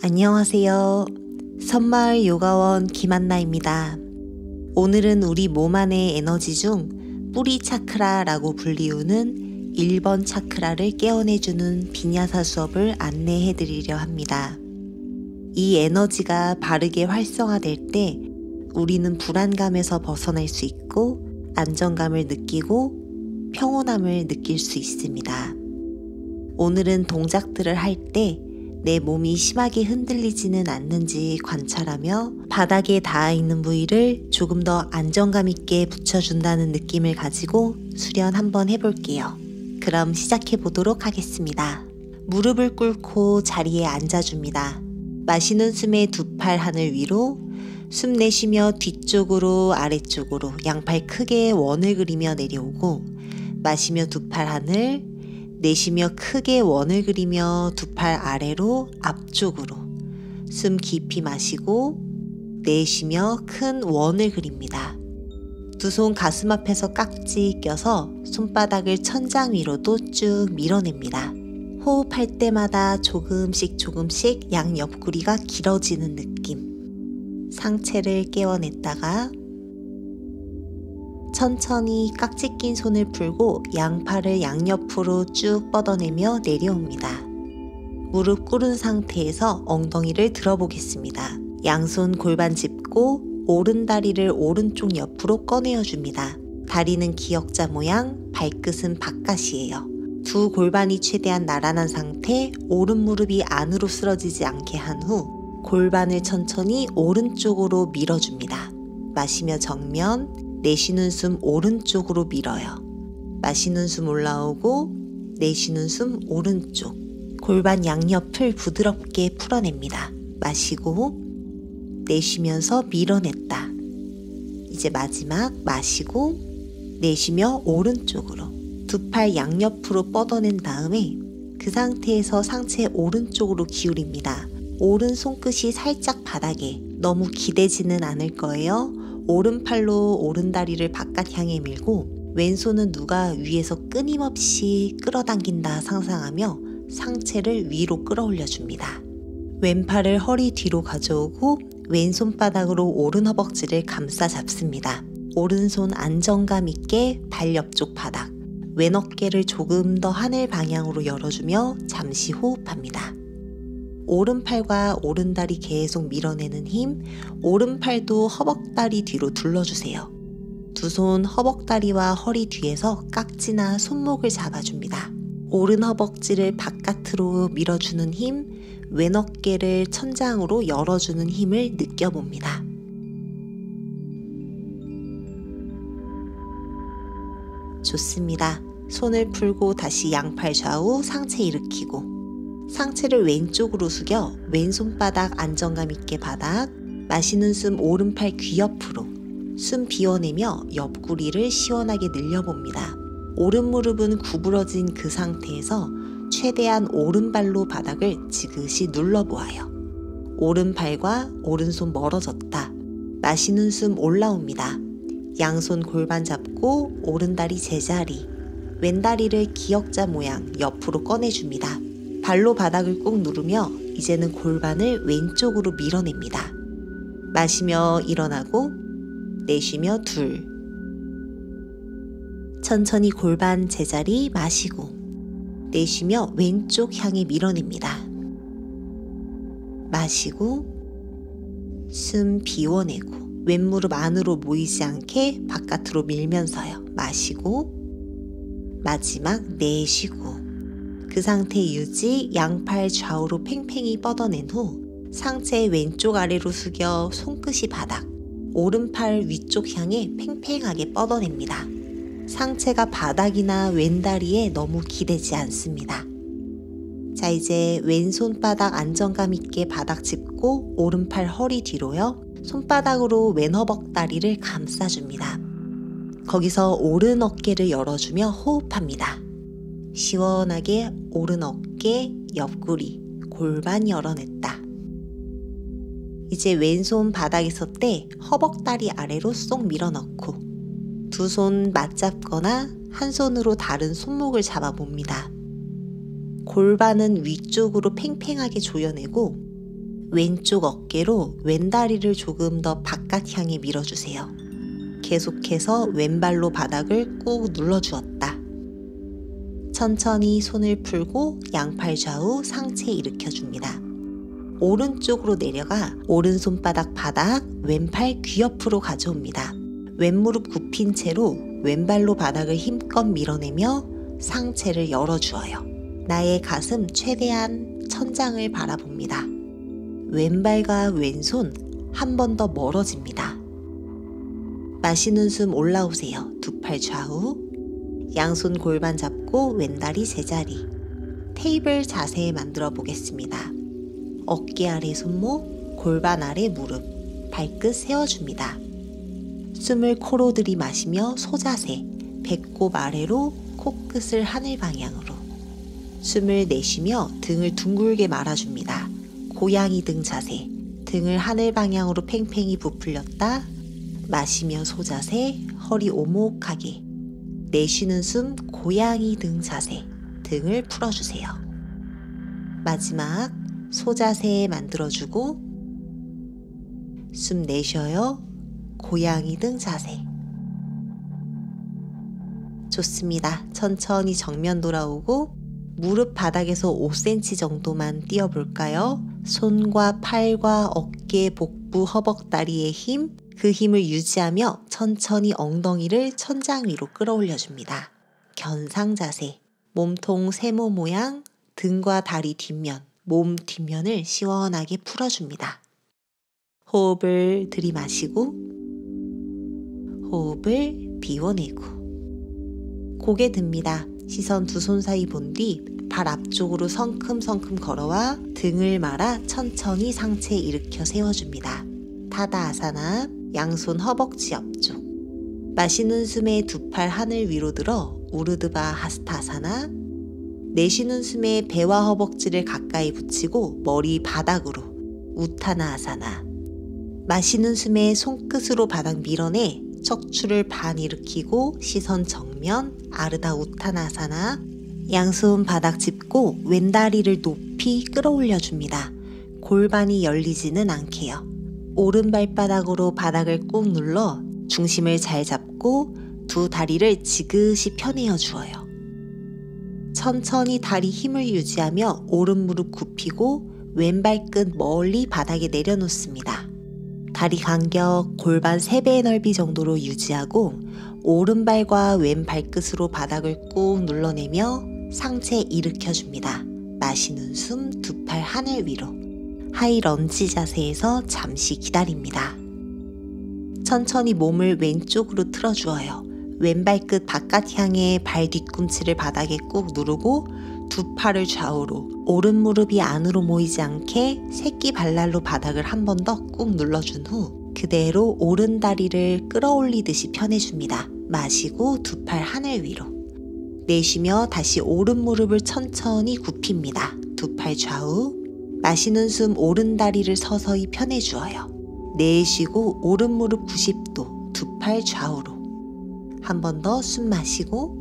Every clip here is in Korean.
안녕하세요. 섬마을 요가원 김한나입니다. 오늘은 우리 몸 안의 에너지 중 뿌리 차크라라고 불리우는 1번 차크라를 깨워내주는 비냐사 수업을 안내해드리려 합니다. 이 에너지가 바르게 활성화될 때 우리는 불안감에서 벗어날 수 있고 안정감을 느끼고 평온함을 느낄 수 있습니다. 오늘은 동작들을 할 때 내 몸이 심하게 흔들리지는 않는지 관찰하며 바닥에 닿아 있는 부위를 조금 더 안정감 있게 붙여준다는 느낌을 가지고 수련 한번 해볼게요. 그럼 시작해 보도록 하겠습니다. 무릎을 꿇고 자리에 앉아줍니다. 마시는 숨에 두 팔 하늘 위로, 숨 내쉬며 뒤쪽으로 아래쪽으로 양팔 크게 원을 그리며 내려오고, 마시며 두 팔 하늘, 내쉬며 크게 원을 그리며 두 팔 아래로 앞쪽으로, 숨 깊이 마시고 내쉬며 큰 원을 그립니다. 두 손 가슴 앞에서 깍지 껴서 손바닥을 천장 위로도 쭉 밀어냅니다. 호흡할 때마다 조금씩 양 옆구리가 길어지는 느낌. 상체를 깨워냈다가 천천히 깍지 낀 손을 풀고 양팔을 양옆으로 쭉 뻗어내며 내려옵니다. 무릎 꿇은 상태에서 엉덩이를 들어보겠습니다. 양손 골반 짚고 오른 다리를 오른쪽 옆으로 꺼내어 줍니다. 다리는 기역자 모양, 발끝은 바깥이에요. 두 골반이 최대한 나란한 상태, 오른 무릎이 안으로 쓰러지지 않게 한 후 골반을 천천히 오른쪽으로 밀어줍니다. 마시며 정면, 내쉬는 숨 오른쪽으로 밀어요. 마시는 숨 올라오고 내쉬는 숨 오른쪽. 골반 양옆을 부드럽게 풀어냅니다. 마시고 내쉬면서 밀어냈다. 이제 마지막 마시고 내쉬며 오른쪽으로. 두 팔 양옆으로 뻗어낸 다음에 그 상태에서 상체 오른쪽으로 기울입니다. 오른 손끝이 살짝 바닥에, 너무 기대지는 않을 거예요. 오른팔로 오른 다리를 바깥 향해 밀고 왼손은 누가 위에서 끊임없이 끌어당긴다 상상하며 상체를 위로 끌어올려 줍니다. 왼팔을 허리 뒤로 가져오고 왼손바닥으로 오른 허벅지를 감싸 잡습니다. 오른손 안정감 있게 발 옆쪽 바닥, 왼 어깨를 조금 더 하늘 방향으로 열어주며 잠시 호흡합니다. 오른팔과 오른다리 계속 밀어내는 힘, 오른팔도 허벅다리 뒤로 둘러주세요. 두 손 허벅다리와 허리 뒤에서 깍지나 손목을 잡아줍니다. 오른 허벅지를 바깥으로 밀어주는 힘, 왼 어깨를 천장으로 열어주는 힘을 느껴봅니다. 좋습니다. 손을 풀고 다시 양팔 좌우 상체 일으키고 상체를 왼쪽으로 숙여 왼손바닥 안정감 있게 바닥, 마시는 숨 오른팔 귀 옆으로, 숨 비워내며 옆구리를 시원하게 늘려봅니다. 오른 무릎은 구부러진 그 상태에서 최대한 오른발로 바닥을 지그시 눌러보아요. 오른팔과 오른손 멀어졌다. 마시는 숨 올라옵니다. 양손 골반 잡고 오른다리 제자리, 왼다리를 기역자 모양 옆으로 꺼내줍니다. 발로 바닥을 꾹 누르며 이제는 골반을 왼쪽으로 밀어냅니다. 마시며 일어나고 내쉬며 둘. 천천히 골반 제자리 마시고 내쉬며 왼쪽 향해 밀어냅니다. 마시고 숨 비워내고 왼무릎 안으로 모이지 않게 바깥으로 밀면서요. 마시고 마지막 내쉬고 그 상태 유지, 양팔 좌우로 팽팽히 뻗어낸 후 상체 왼쪽 아래로 숙여 손끝이 바닥, 오른팔 위쪽 향해 팽팽하게 뻗어냅니다. 상체가 바닥이나 왼다리에 너무 기대지 않습니다. 자, 이제 왼손바닥 안정감 있게 바닥 짚고 오른팔 허리 뒤로요. 손바닥으로 왼 허벅다리를 감싸줍니다. 거기서 오른 어깨를 열어주며 호흡합니다. 시원하게 오른 어깨, 옆구리, 골반 열어냈다. 이제 왼손 바닥에 섰을 때 허벅다리 아래로 쏙 밀어넣고 두 손 맞잡거나 한 손으로 다른 손목을 잡아봅니다. 골반은 위쪽으로 팽팽하게 조여내고 왼쪽 어깨로 왼다리를 조금 더 바깥 향해 밀어주세요. 계속해서 왼발로 바닥을 꾹 눌러주었다. 천천히 손을 풀고 양팔 좌우 상체 일으켜줍니다. 오른쪽으로 내려가 오른손바닥 바닥, 왼팔 귀 옆으로 가져옵니다. 왼무릎 굽힌 채로 왼발로 바닥을 힘껏 밀어내며 상체를 열어주어요. 나의 가슴 최대한 천장을 바라봅니다. 왼발과 왼손 한 번 더 멀어집니다. 마시는 숨 올라오세요. 두 팔 좌우, 양손 골반 잡고 왼다리 제자리. 테이블 자세 만들어 보겠습니다. 어깨 아래 손목, 골반 아래 무릎, 발끝 세워줍니다. 숨을 코로 들이마시며 소자세, 배꼽 아래로 코끝을 하늘 방향으로. 숨을 내쉬며 등을 둥글게 말아줍니다. 고양이 등 자세, 등을 하늘 방향으로 팽팽히 부풀렸다. 마시며 소자세, 허리 오목하게. 내쉬는 숨 고양이 등 자세, 등을 풀어주세요. 마지막 소자세 만들어주고 숨 내쉬어요. 고양이 등 자세. 좋습니다. 천천히 정면 돌아오고 무릎 바닥에서 5cm 정도만 띄워볼까요? 손과 팔과 어깨, 복부, 허벅다리의 힘, 그 힘을 유지하며 천천히 엉덩이를 천장 위로 끌어올려줍니다. 견상 자세, 몸통 세모 모양, 등과 다리 뒷면, 몸 뒷면을 시원하게 풀어줍니다. 호흡을 들이마시고 호흡을 비워내고 고개 듭니다. 시선 두 손 사이 본 뒤 발 앞쪽으로 성큼성큼 걸어와 등을 말아 천천히 상체 일으켜 세워줍니다. 타다아사나, 양손 허벅지 옆쪽. 마시는 숨에 두 팔 하늘 위로 들어 우르드바 하스타아사나. 내쉬는 숨에 배와 허벅지를 가까이 붙이고 머리 바닥으로 우타나아사나. 마시는 숨에 손끝으로 바닥 밀어내 척추를 반 일으키고 시선 정면 아르다 우타나아사나. 양손 바닥 짚고 왼다리를 높이 끌어올려줍니다. 골반이 열리지는 않게요. 오른 발바닥으로 바닥을 꾹 눌러 중심을 잘 잡고 두 다리를 지그시 펴내어 주어요. 천천히 다리 힘을 유지하며 오른 무릎 굽히고 왼발끝 멀리 바닥에 내려놓습니다. 다리 간격 골반 3배의 넓이 정도로 유지하고 오른발과 왼발끝으로 바닥을 꾹 눌러내며 상체 일으켜줍니다. 마시는 숨 두 팔 하늘 위로. 하이 런지 자세에서 잠시 기다립니다. 천천히 몸을 왼쪽으로 틀어주어요. 왼발끝 바깥 향해 발 뒤꿈치를 바닥에 꾹 누르고 두 팔을 좌우로 오른 무릎이 안으로 모이지 않게 새끼 발날로 바닥을 한 번 더 꾹 눌러준 후 그대로 오른 다리를 끌어올리듯이 펴내줍니다. 마시고 두 팔 하늘 위로. 내쉬며 다시 오른 무릎을 천천히 굽힙니다. 두 팔 좌우. 마시는 숨 오른 다리를 서서히 펴내주어요. 내쉬고 오른 무릎 90도, 두 팔 좌우로. 한 번 더 숨 마시고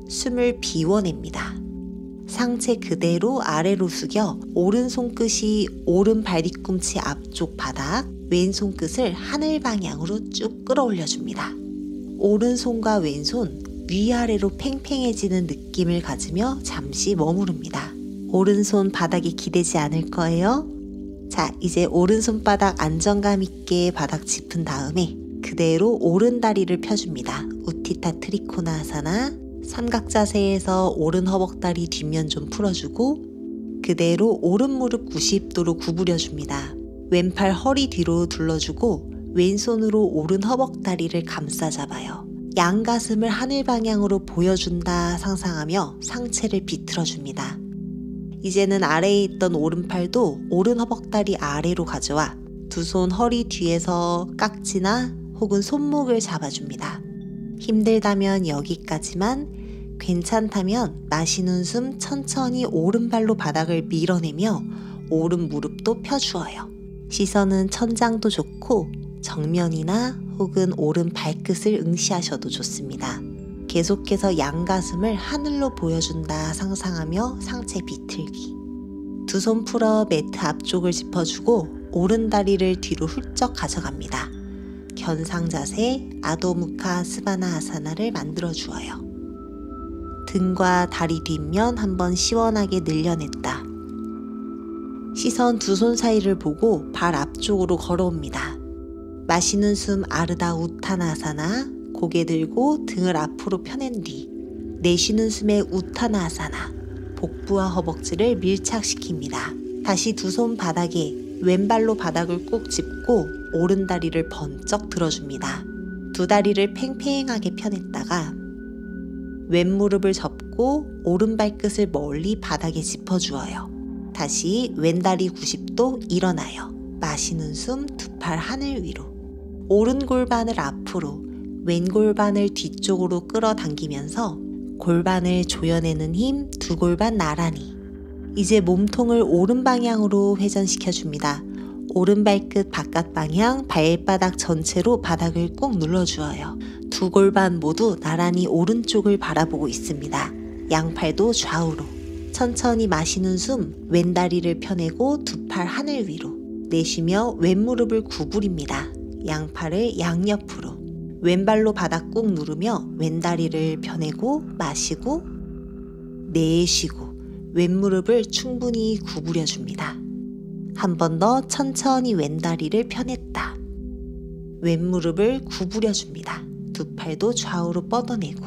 숨을 비워냅니다. 상체 그대로 아래로 숙여 오른 손끝이 오른 발 뒤꿈치 앞쪽 바닥, 왼손 끝을 하늘 방향으로 쭉 끌어올려줍니다. 오른손과 왼손 위아래로 팽팽해지는 느낌을 가지며 잠시 머무릅니다. 오른손 바닥에 기대지 않을 거예요. 자, 이제 오른손바닥 안정감 있게 바닥 짚은 다음에 그대로 오른 다리를 펴줍니다. 우티타 트리코나아사나. 삼각 자세에서 오른 허벅다리 뒷면 좀 풀어주고 그대로 오른 무릎 90도로 구부려줍니다. 왼팔 허리 뒤로 둘러주고 왼손으로 오른 허벅다리를 감싸 잡아요. 양가슴을 하늘 방향으로 보여준다 상상하며 상체를 비틀어줍니다. 이제는 아래에 있던 오른팔도 오른 허벅다리 아래로 가져와 두 손 허리 뒤에서 깍지나 혹은 손목을 잡아줍니다. 힘들다면 여기까지만, 괜찮다면 마시는 숨 천천히 오른발로 바닥을 밀어내며 오른 무릎도 펴주어요. 시선은 천장도 좋고 정면이나 혹은 오른 발끝을 응시하셔도 좋습니다. 계속해서 양가슴을 하늘로 보여준다 상상하며 상체 비틀기. 두 손 풀어 매트 앞쪽을 짚어주고 오른다리를 뒤로 훌쩍 가져갑니다. 견상 자세 아도무카 스바나 아사나를 만들어 주어요. 등과 다리 뒷면 한번 시원하게 늘려냈다. 시선 두 손 사이를 보고 발 앞쪽으로 걸어옵니다. 마시는 숨 아르다 우타나아사나, 고개 들고 등을 앞으로 펴낸 뒤 내쉬는 숨에 우타나아사나, 복부와 허벅지를 밀착시킵니다. 다시 두 손 바닥에 왼발로 바닥을 꼭 짚고 오른 다리를 번쩍 들어줍니다. 두 다리를 팽팽하게 펴냈다가 왼무릎을 접고 오른 발끝을 멀리 바닥에 짚어주어요. 다시 왼다리 90도 일어나요. 마시는 숨 두 팔 하늘 위로. 오른 골반을 앞으로, 왼 골반을 뒤쪽으로 끌어당기면서 골반을 조여내는 힘 두 골반 나란히. 이제 몸통을 오른 방향으로 회전시켜줍니다. 오른 발끝 바깥 방향, 발바닥 전체로 바닥을 꾹 눌러주어요. 두 골반 모두 나란히 오른쪽을 바라보고 있습니다. 양팔도 좌우로. 천천히 마시는 숨, 왼다리를 펴내고 두 팔 하늘 위로. 내쉬며 왼무릎을 구부립니다. 양팔을 양옆으로. 왼발로 바닥 꾹 누르며 왼다리를 펴내고 마시고 내쉬고 왼무릎을 충분히 구부려줍니다. 한 번 더 천천히 왼다리를 펴냈다. 왼무릎을 구부려줍니다. 두 팔도 좌우로 뻗어내고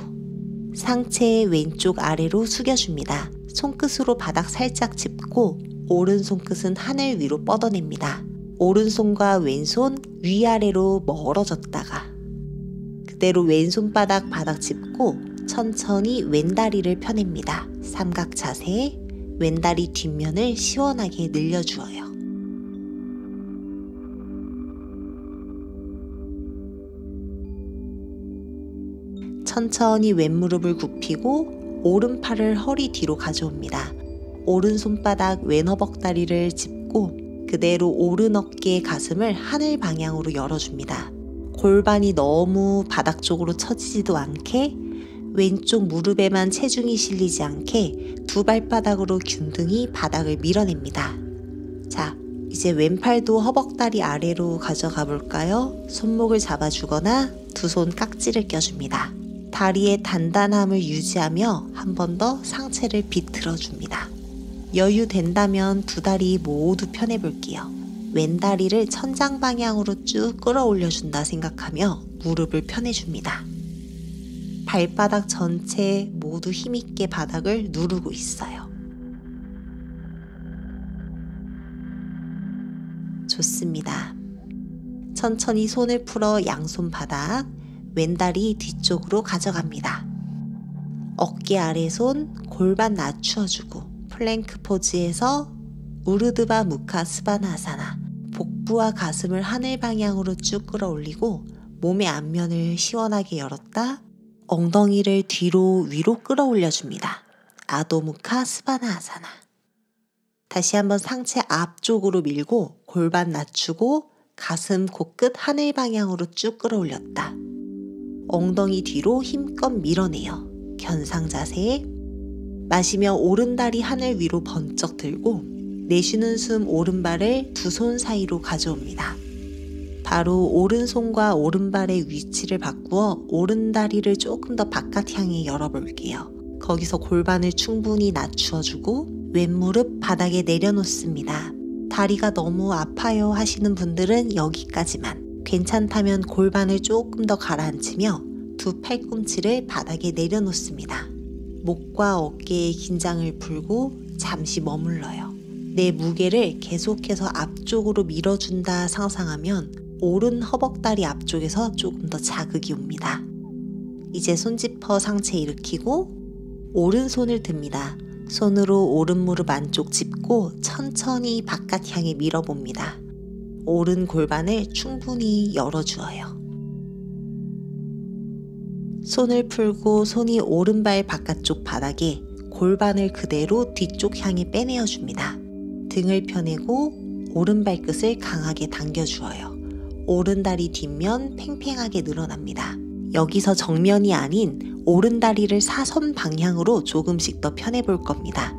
상체 왼쪽 아래로 숙여줍니다. 손끝으로 바닥 살짝 짚고 오른 손끝은 하늘 위로 뻗어냅니다. 오른손과 왼손 위아래로 멀어졌다가 그대로 왼손바닥 바닥 짚고 천천히 왼다리를 펴냅니다. 삼각 자세, 왼다리 뒷면을 시원하게 늘려주어요. 천천히 왼무릎을 굽히고 오른팔을 허리 뒤로 가져옵니다. 오른손바닥 왼 허벅다리를 짚고 그대로 오른 어깨 가슴을 하늘 방향으로 열어줍니다. 골반이 너무 바닥 쪽으로 처지지도 않게 왼쪽 무릎에만 체중이 실리지 않게 두 발바닥으로 균등히 바닥을 밀어냅니다. 자, 이제 왼팔도 허벅다리 아래로 가져가 볼까요? 손목을 잡아주거나 두 손 깍지를 껴줍니다. 다리의 단단함을 유지하며 한 번 더 상체를 비틀어 줍니다. 여유 된다면 두 다리 모두 펴내 볼게요. 왼다리를 천장 방향으로 쭉 끌어올려 준다 생각하며 무릎을 펴내줍니다. 발바닥 전체 모두 힘있게 바닥을 누르고 있어요. 좋습니다. 천천히 손을 풀어 양손 바닥, 왼다리 뒤쪽으로 가져갑니다. 어깨 아래 손, 골반 낮추어주고 플랭크 포즈에서 우르드바 무카 스바나아사나, 복부와 가슴을 하늘 방향으로 쭉 끌어올리고 몸의 앞면을 시원하게 열었다 엉덩이를 뒤로 위로 끌어올려줍니다. 아도무카 스바나아사나. 다시 한번 상체 앞쪽으로 밀고 골반 낮추고 가슴 코끝 하늘 방향으로 쭉 끌어올렸다. 엉덩이 뒤로 힘껏 밀어내요. 견상 자세. 마시며 오른다리 하늘 위로 번쩍 들고 내쉬는 숨 오른발을 두 손 사이로 가져옵니다. 바로 오른손과 오른발의 위치를 바꾸어 오른다리를 조금 더 바깥 향해 열어볼게요. 거기서 골반을 충분히 낮추어주고 왼무릎 바닥에 내려놓습니다. 다리가 너무 아파요 하시는 분들은 여기까지만, 괜찮다면 골반을 조금 더 가라앉히며 두 팔꿈치를 바닥에 내려놓습니다. 목과 어깨의 긴장을 풀고 잠시 머물러요. 내 무게를 계속해서 앞쪽으로 밀어준다 상상하면 오른 허벅다리 앞쪽에서 조금 더 자극이 옵니다. 이제 손짚어 상체 일으키고 오른손을 듭니다. 손으로 오른 무릎 안쪽 짚고 천천히 바깥 향해 밀어봅니다. 오른 골반을 충분히 열어주어요. 손을 풀고 손이 오른발 바깥쪽 바닥에 골반을 그대로 뒤쪽 향해 빼내어줍니다. 등을 펴내고 오른발끝을 강하게 당겨주어요. 오른다리 뒷면 팽팽하게 늘어납니다. 여기서 정면이 아닌 오른다리를 사선 방향으로 조금씩 더 펴내볼 겁니다.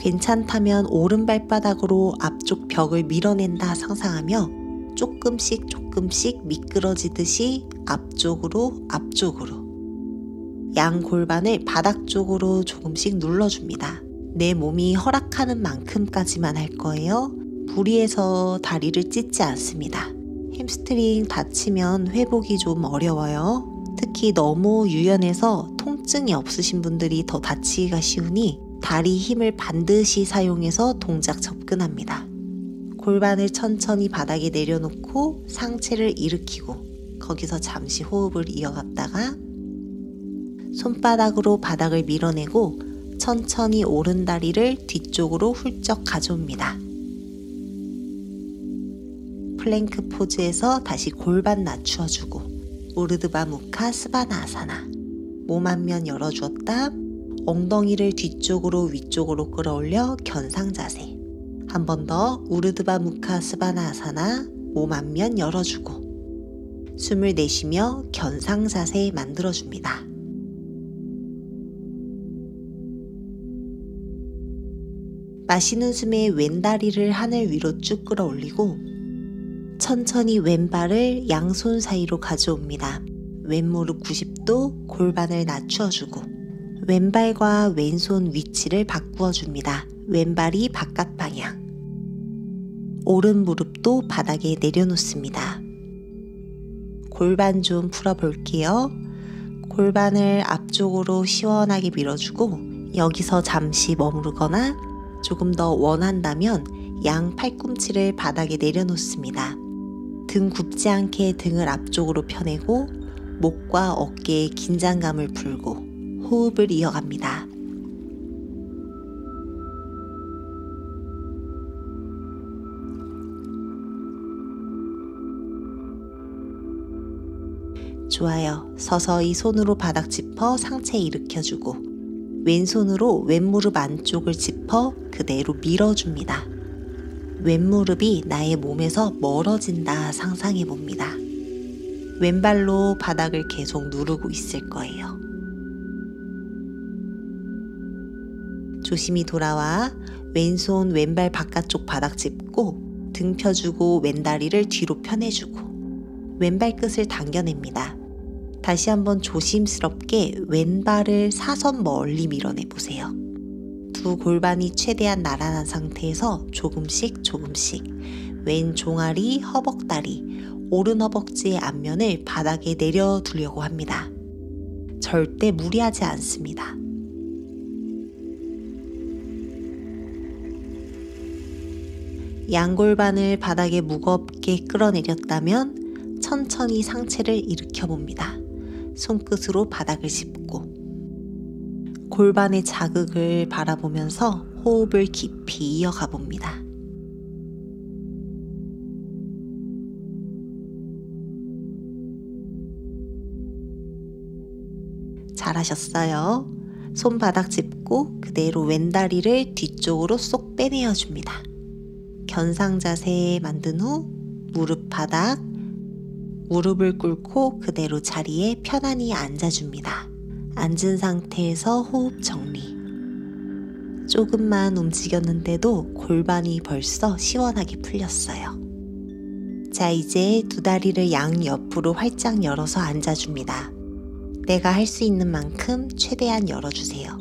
괜찮다면 오른 발바닥으로 앞쪽 벽을 밀어낸다 상상하며 조금씩 미끄러지듯이 앞쪽으로 양 골반을 바닥 쪽으로 조금씩 눌러줍니다. 내 몸이 허락하는 만큼까지만 할 거예요. 무리해서 다리를 찢지 않습니다. 햄스트링 다치면 회복이 좀 어려워요. 특히 너무 유연해서 통증이 없으신 분들이 더 다치기가 쉬우니 다리 힘을 반드시 사용해서 동작 접근합니다. 골반을 천천히 바닥에 내려놓고 상체를 일으키고 거기서 잠시 호흡을 이어갔다가 손바닥으로 바닥을 밀어내고 천천히 오른 다리를 뒤쪽으로 훌쩍 가져옵니다. 플랭크 포즈에서 다시 골반 낮추어주고 우르드바 무카 스바나아사나. 몸 앞면 열어주었다. 엉덩이를 뒤쪽으로 위쪽으로 끌어올려 견상 자세. 한 번 더 우르드바 무카 스바나아사나. 몸 앞면 열어주고 숨을 내쉬며 견상 자세 만들어줍니다. 마시는 숨에 왼다리를 하늘 위로 쭉 끌어올리고 천천히 왼발을 양손 사이로 가져옵니다. 왼무릎 90도 골반을 낮추어주고 왼발과 왼손 위치를 바꾸어줍니다. 왼발이 바깥 방향. 오른 무릎도 바닥에 내려놓습니다. 골반 좀 풀어볼게요. 골반을 앞쪽으로 시원하게 밀어주고 여기서 잠시 머무르거나 조금 더 원한다면 양 팔꿈치를 바닥에 내려놓습니다. 등 굽지 않게 등을 앞쪽으로 펴내고 목과 어깨에 긴장감을 풀고 호흡을 이어갑니다. 좋아요. 서서히 손으로 바닥 짚어 상체 일으켜주고 왼손으로 왼무릎 안쪽을 짚어 그대로 밀어줍니다. 왼무릎이 나의 몸에서 멀어진다 상상해 봅니다. 왼발로 바닥을 계속 누르고 있을 거예요. 조심히 돌아와 왼손 왼발 바깥쪽 바닥 짚고 등 펴주고 왼다리를 뒤로 펴내주고 왼발 끝을 당겨냅니다. 다시 한번 조심스럽게 왼발을 사선 멀리 밀어내보세요. 두 골반이 최대한 나란한 상태에서 조금씩 왼 종아리, 허벅다리, 오른 허벅지의 앞면을 바닥에 내려두려고 합니다. 절대 무리하지 않습니다. 양골반을 바닥에 무겁게 끌어내렸다면 천천히 상체를 일으켜 봅니다. 손끝으로 바닥을 짚고 골반의 자극을 바라보면서 호흡을 깊이 이어가 봅니다. 잘하셨어요. 손바닥 짚고 그대로 왼다리를 뒤쪽으로 쏙 빼내어 줍니다. 견상 자세 만든 후 무릎 바닥, 무릎을 꿇고 그대로 자리에 편안히 앉아줍니다. 앉은 상태에서 호흡 정리. 조금만 움직였는데도 골반이 벌써 시원하게 풀렸어요. 자, 이제 두 다리를 양옆으로 활짝 열어서 앉아줍니다. 내가 할 수 있는 만큼 최대한 열어주세요.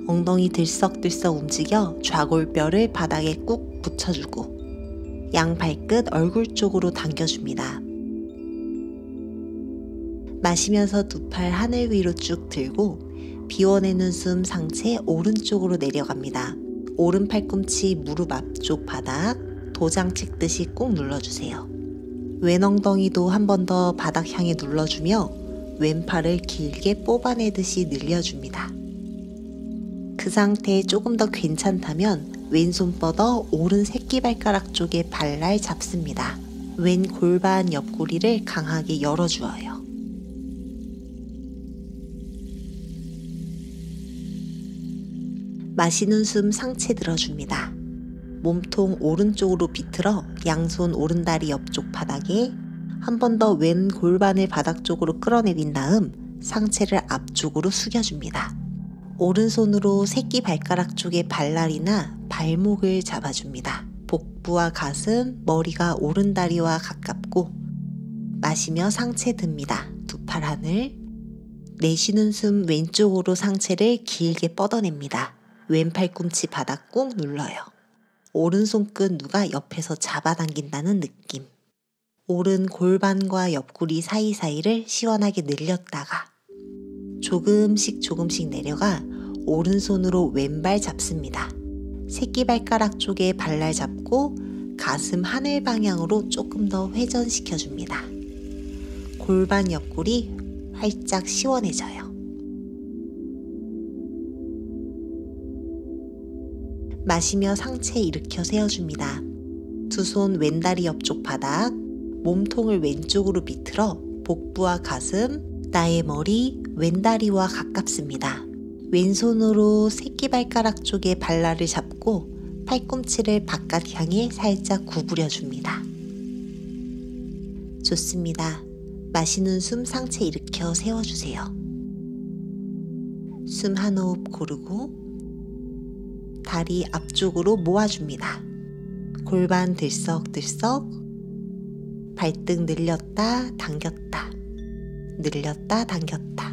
엉덩이 들썩들썩 움직여 좌골뼈를 바닥에 꾹 붙여주고 양 발끝 얼굴 쪽으로 당겨줍니다. 마시면서 두 팔 하늘 위로 쭉 들고 비워내는 숨 상체 오른쪽으로 내려갑니다. 오른 팔꿈치 무릎 앞쪽 바닥 도장 찍듯이 꾹 눌러주세요. 왼 엉덩이도 한 번 더 바닥 향해 눌러주며 왼팔을 길게 뽑아내듯이 늘려줍니다. 그 상태에 조금 더 괜찮다면 왼손 뻗어 오른 새끼발가락 쪽에 발날 잡습니다. 왼 골반 옆구리를 강하게 열어주어요. 마시는 숨 상체 들어줍니다. 몸통 오른쪽으로 비틀어 양손 오른다리 옆쪽 바닥에 한 번 더 왼 골반을 바닥 쪽으로 끌어내린 다음 상체를 앞쪽으로 숙여줍니다. 오른손으로 새끼 발가락 쪽의 발날이나 발목을 잡아줍니다. 복부와 가슴, 머리가 오른다리와 가깝고 마시며 상체 듭니다. 두 팔 하늘. 내쉬는 숨 왼쪽으로 상체를 길게 뻗어냅니다. 왼 팔꿈치 바닥 꾹 눌러요. 오른손끝 누가 옆에서 잡아당긴다는 느낌. 오른 골반과 옆구리 사이사이를 시원하게 늘렸다가 조금씩 내려가 오른손으로 왼발 잡습니다. 새끼발가락 쪽에 발날 잡고 가슴 하늘 방향으로 조금 더 회전시켜줍니다. 골반 옆구리 활짝 시원해져요. 마시며 상체 일으켜 세워줍니다. 두 손 왼다리 옆쪽 바닥, 몸통을 왼쪽으로 비틀어 복부와 가슴, 나의 머리, 왼다리와 가깝습니다. 왼손으로 새끼발가락 쪽에 발날을 잡고 팔꿈치를 바깥 향해 살짝 구부려줍니다. 좋습니다. 마시는 숨 상체 일으켜 세워주세요. 숨 한 호흡 고르고 다리 앞쪽으로 모아줍니다. 골반 들썩들썩, 발등 늘렸다 당겼다, 늘렸다 당겼다.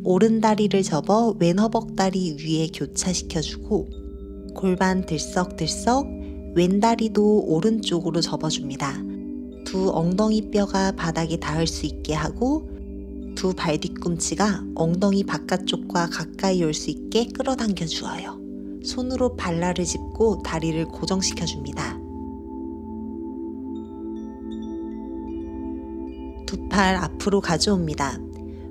오른 다리를 접어 왼 허벅다리 위에 교차시켜주고 골반 들썩들썩, 왼 다리도 오른쪽으로 접어줍니다. 두 엉덩이 뼈가 바닥에 닿을 수 있게 하고 두 발 뒤꿈치가 엉덩이 바깥쪽과 가까이 올 수 있게 끌어당겨 주어요. 손으로 발날을 짚고 다리를 고정시켜줍니다. 두 팔 앞으로 가져옵니다.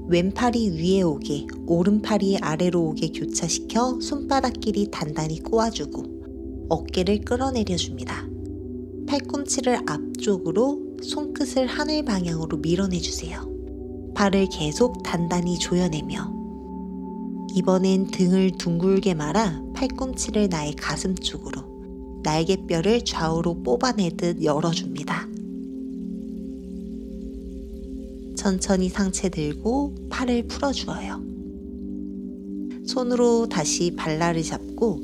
왼팔이 위에 오게, 오른팔이 아래로 오게 교차시켜 손바닥끼리 단단히 꼬아주고 어깨를 끌어내려줍니다. 팔꿈치를 앞쪽으로, 손끝을 하늘 방향으로 밀어내주세요. 발을 계속 단단히 조여내며 이번엔 등을 둥글게 말아 팔꿈치를 나의 가슴 쪽으로, 날개뼈를 좌우로 뽑아내듯 열어줍니다. 천천히 상체 들고 팔을 풀어주어요. 손으로 다시 발날을 잡고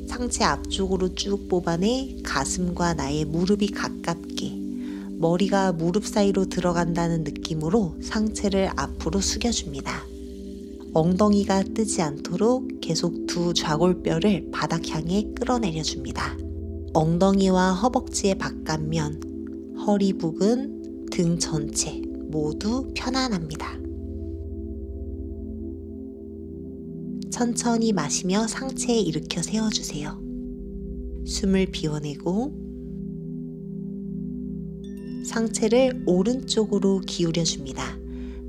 상체 앞쪽으로 쭉 뽑아내 가슴과 나의 무릎이 가깝게, 머리가 무릎 사이로 들어간다는 느낌으로 상체를 앞으로 숙여줍니다. 엉덩이가 뜨지 않도록 계속 두 좌골뼈를 바닥 향해 끌어내려줍니다. 엉덩이와 허벅지의 바깥면, 허리 부근, 등 전체 모두 편안합니다. 천천히 마시며 상체에 일으켜 세워주세요. 숨을 비워내고 상체를 오른쪽으로 기울여줍니다.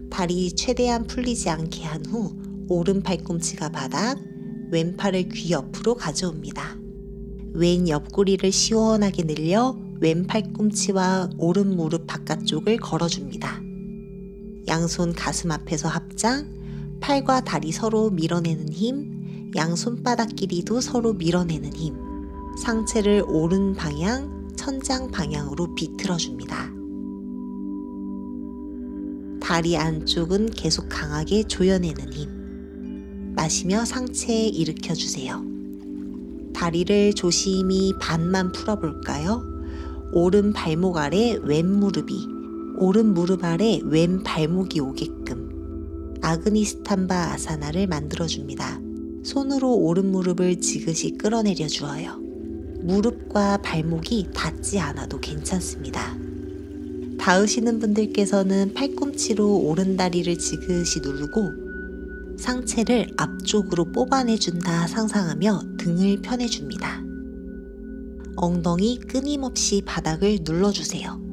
다리 최대한 풀리지 않게 한 후 오른 팔꿈치가 바닥, 왼팔을 귀 옆으로 가져옵니다. 왼 옆구리를 시원하게 늘려 왼 팔꿈치와 오른 무릎 바깥쪽을 걸어줍니다. 양손 가슴 앞에서 합장, 팔과 다리 서로 밀어내는 힘, 양손바닥끼리도 서로 밀어내는 힘, 상체를 오른 방향, 천장 방향으로 비틀어줍니다. 다리 안쪽은 계속 강하게 조여내는 힘. 마시며 상체에 일으켜주세요. 다리를 조심히 반만 풀어볼까요? 오른 발목 아래 왼 무릎이, 오른 무릎 아래 왼 발목이 오게끔 아그니스탄바 아사나를 만들어줍니다. 손으로 오른 무릎을 지그시 끌어내려 주어요. 무릎과 발목이 닿지 않아도 괜찮습니다. 닿으시는 분들께서는 팔꿈치로 오른 다리를 지그시 누르고 상체를 앞쪽으로 뽑아내준다 상상하며 등을 펴내줍니다. 엉덩이 끊임없이 바닥을 눌러주세요.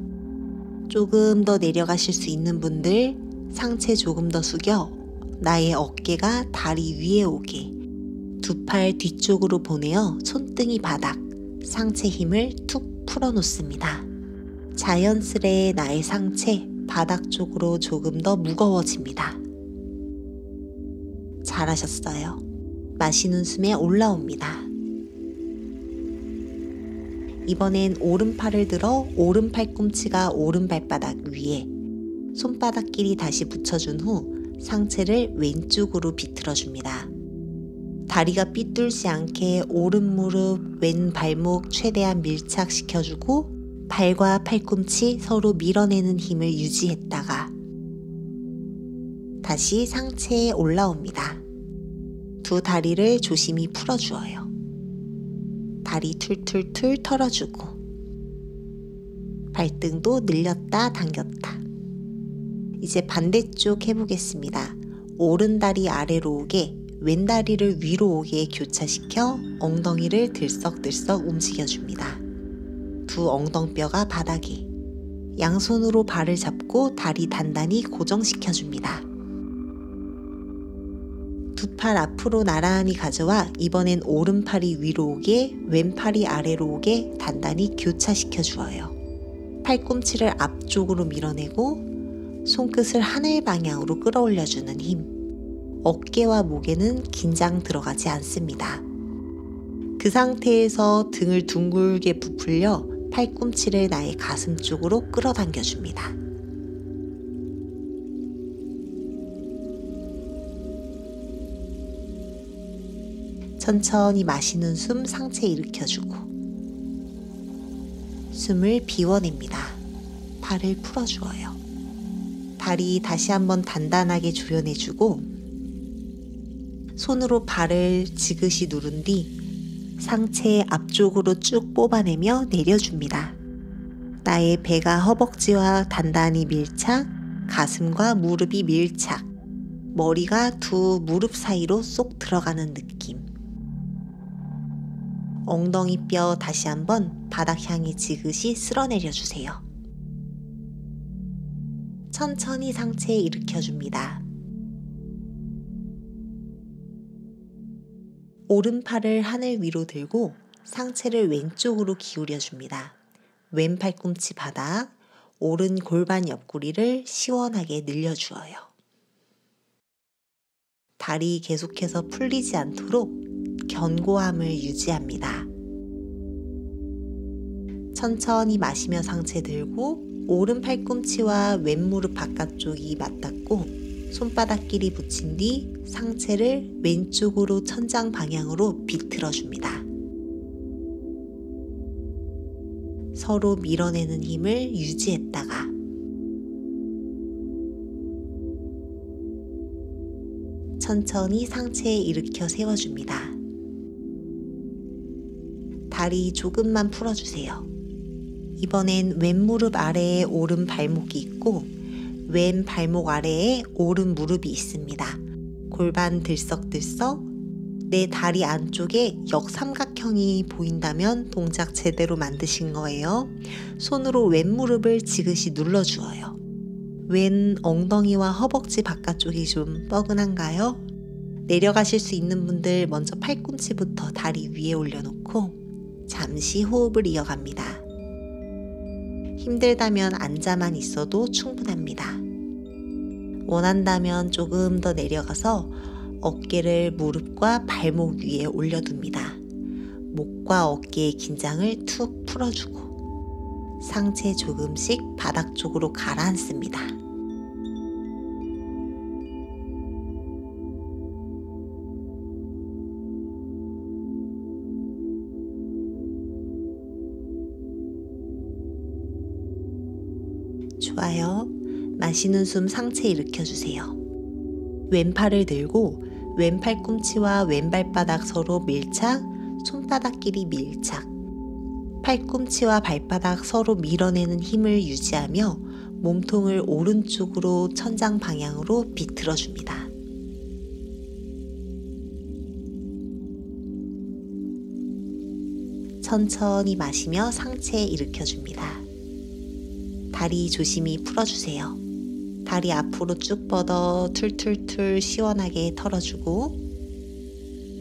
조금 더 내려가실 수 있는 분들 상체 조금 더 숙여 나의 어깨가 다리 위에 오게 두 팔 뒤쪽으로 보내어 손등이 바닥, 상체 힘을 툭 풀어놓습니다. 자연스레 나의 상체 바닥 쪽으로 조금 더 무거워집니다. 잘하셨어요. 마시는 숨에 올라옵니다. 이번엔 오른팔을 들어 오른 팔꿈치가 오른 발바닥 위에 손바닥끼리 다시 붙여준 후 상체를 왼쪽으로 비틀어줍니다. 다리가 삐뚤지 않게 오른 무릎, 왼 발목 최대한 밀착시켜주고 발과 팔꿈치 서로 밀어내는 힘을 유지했다가 다시 상체에 올라옵니다. 두 다리를 조심히 풀어주어요. 다리 툴툴툴 털어주고 발등도 늘렸다 당겼다. 이제 반대쪽 해보겠습니다. 오른 다리 아래로 오게, 왼 다리를 위로 오게 교차시켜 엉덩이를 들썩들썩 움직여줍니다. 두 엉덩뼈가 바닥에, 양손으로 발을 잡고 다리 단단히 고정시켜줍니다. 두 팔 앞으로 나란히 가져와 이번엔 오른팔이 위로 오게, 왼팔이 아래로 오게 단단히 교차시켜 주어요. 팔꿈치를 앞쪽으로 밀어내고 손끝을 하늘 방향으로 끌어올려주는 힘. 어깨와 목에는 긴장 들어가지 않습니다. 그 상태에서 등을 둥글게 부풀려 팔꿈치를 나의 가슴 쪽으로 끌어당겨줍니다. 천천히 마시는 숨 상체 일으켜주고 숨을 비워냅니다. 발을 풀어주어요. 다리 다시 한번 단단하게 조여내주고 손으로 발을 지그시 누른 뒤 상체 앞쪽으로 쭉 뽑아내며 내려줍니다. 나의 배가 허벅지와 단단히 밀착, 가슴과 무릎이 밀착, 머리가 두 무릎 사이로 쏙 들어가는 느낌. 엉덩이 뼈 다시 한번 바닥 향해 지그시 쓸어내려주세요. 천천히 상체 일으켜줍니다. 오른팔을 하늘 위로 들고 상체를 왼쪽으로 기울여줍니다. 왼 팔꿈치 바닥, 오른 골반 옆구리를 시원하게 늘려주어요. 다리 계속해서 풀리지 않도록 견고함을 유지합니다. 천천히 마시며 상체 들고 오른 팔꿈치와 왼 무릎 바깥쪽이 맞닿고 손바닥끼리 붙인 뒤 상체를 왼쪽으로 천장 방향으로 비틀어 줍니다. 서로 밀어내는 힘을 유지했다가 천천히 상체에 일으켜 세워줍니다. 다리 조금만 풀어주세요. 이번엔 왼 무릎 아래에 오른 발목이 있고 왼 발목 아래에 오른 무릎이 있습니다. 골반 들썩들썩, 내 다리 안쪽에 역삼각형이 보인다면 동작 제대로 만드신 거예요. 손으로 왼 무릎을 지그시 눌러주어요. 왼 엉덩이와 허벅지 바깥쪽이 좀 뻐근한가요? 내려가실 수 있는 분들 먼저 팔꿈치부터 다리 위에 올려놓고 잠시 호흡을 이어갑니다. 힘들다면 앉아만 있어도 충분합니다. 원한다면 조금 더 내려가서 어깨를 무릎과 발목 위에 올려둡니다. 목과 어깨의 긴장을 툭 풀어주고 상체 조금씩 바닥 쪽으로 가라앉습니다. 좋아요. 마시는 숨 상체 일으켜주세요. 왼팔을 들고 왼 팔꿈치와 왼 발바닥 서로 밀착, 손바닥끼리 밀착. 팔꿈치와 발바닥 서로 밀어내는 힘을 유지하며 몸통을 오른쪽으로 천장 방향으로 비틀어줍니다. 천천히 마시며 상체 일으켜줍니다. 다리 조심히 풀어주세요. 다리 앞으로 쭉 뻗어 툴툴툴 시원하게 털어주고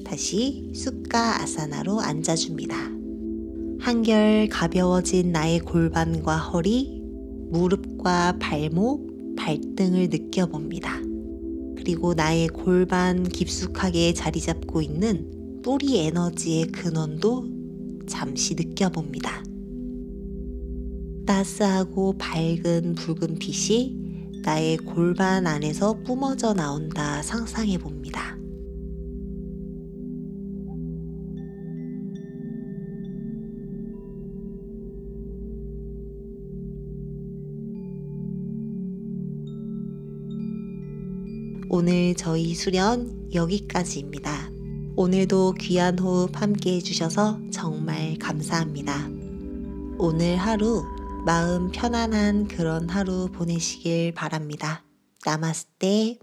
다시 숙가 아사나로 앉아줍니다. 한결 가벼워진 나의 골반과 허리, 무릎과 발목, 발등을 느껴봅니다. 그리고 나의 골반 깊숙하게 자리 잡고 있는 뿌리 에너지의 근원도 잠시 느껴봅니다. 따스하고 밝은 붉은 빛이 나의 골반 안에서 뿜어져 나온다 상상해 봅니다. 오늘 저희 수련 여기까지입니다. 오늘도 귀한 호흡 함께 해주셔서 정말 감사합니다. 오늘 하루 마음 편안한 그런 하루 보내시길 바랍니다. 나마스테.